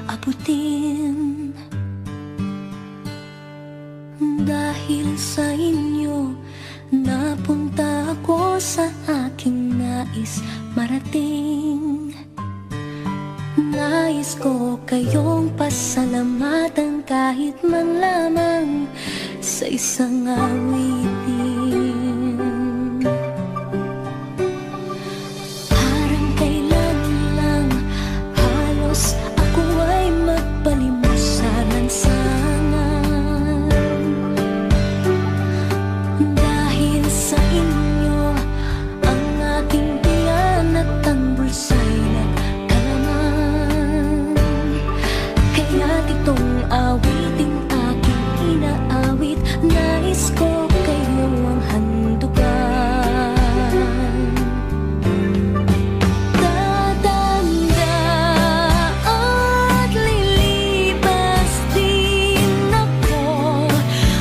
abutin. Dahil sa inyo, napunta ako sa aking nais marating. Nais ko kayong pasalamatan kahit man lamang sa isang awitin. Parang kailan lang halos ako ay magpalimos sa lansangan. Dahil sa inyo, ang aking tiyan at ang bulsa'y nagkalaman. Kaya't itong awiting aking inaawit, nais ko kayo ang handugan. Tatanda at lilipas din ako,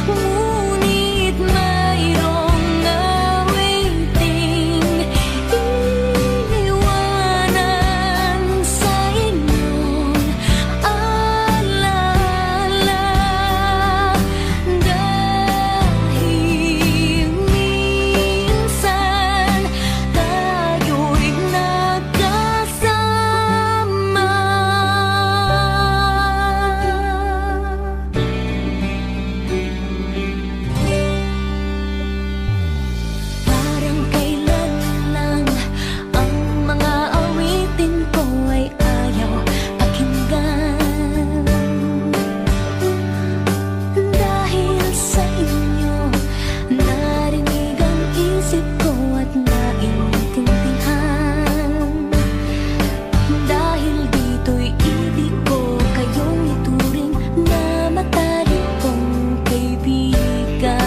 ngunit mayroong awiting iniwanan sa inyong alaala. Dahil minsan tayo'y nagkasama. Parang kailan lang ang mga awitin ko ay ayaw pakinggan. Dahil sa inyo, narinig ang isip ko at naintindihan. Dahil dito'y ibig ko kayong ituring na matalik kong kaibigan.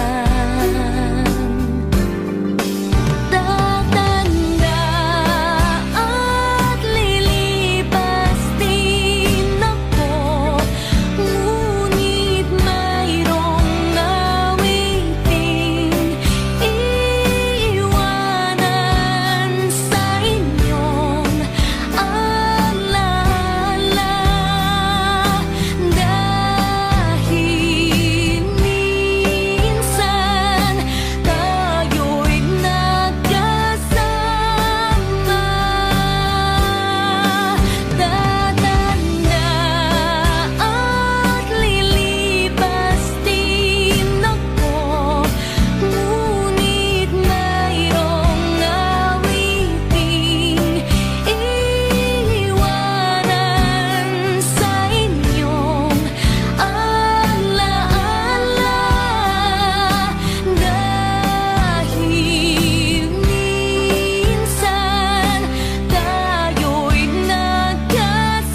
Tatanda at lilipas din ako, ngunit mayroong awiting iiwanan sa inyong alaala. Dahil minsan tayo'y nagkasama. Tatanda at lilipas din ako, ngunit mayroong awiting iiwanan sa inyong alaala. Dahil minsan tayo'y nagkasama.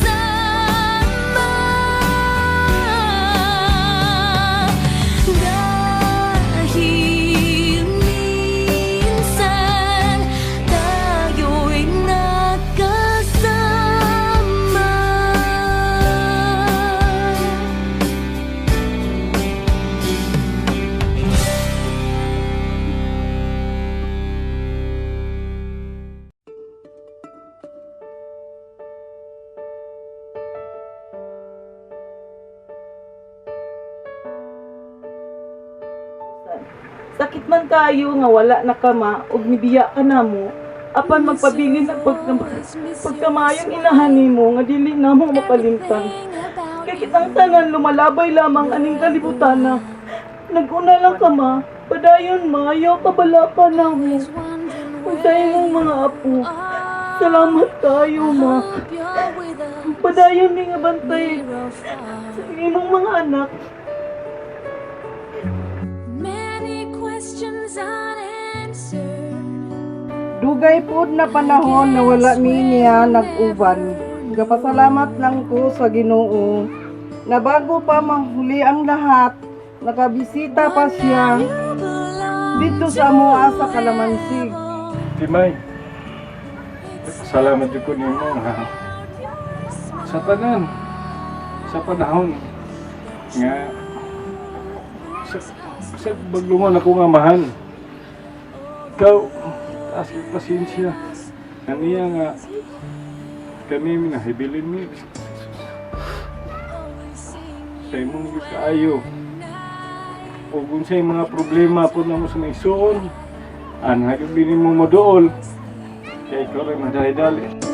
Dahil minsan tayo'y nagkasama. Sakit man kayo nga wala na kama ug nibiya ka namo, apan magpabilin ang pagkamayong inahani mo nga dili namo mapalimtan. Kay kitang tanan lumalabay lamang aning kalibutan na. Naguna lang kama, padayon maayaw kabala ka namo. Ug sa imong mga apo, salamat kayo ma. Padayon ni nga bantay sa imong mga anak. Many questions unanswered. Dugay pod na panahon na wala mi niya nag-uban. Gapasalamat lang ko sa Ginoo na bago pa mahuli ang lahat, nakabisita pa siya dito sa amoa sa Kalamansig. Timay, salamat ko nimo nga sa tanan, sa panahon nga sa baglungan ako nga mahal. Ikaw, taas yung pasensya. Kaniya nga, kami minahibilin mi. sa imong Diyos kaayo. O kung sa mga problema po na mo sa may suon, anha yung mo modool. Kaya ikaw rin madali-dali.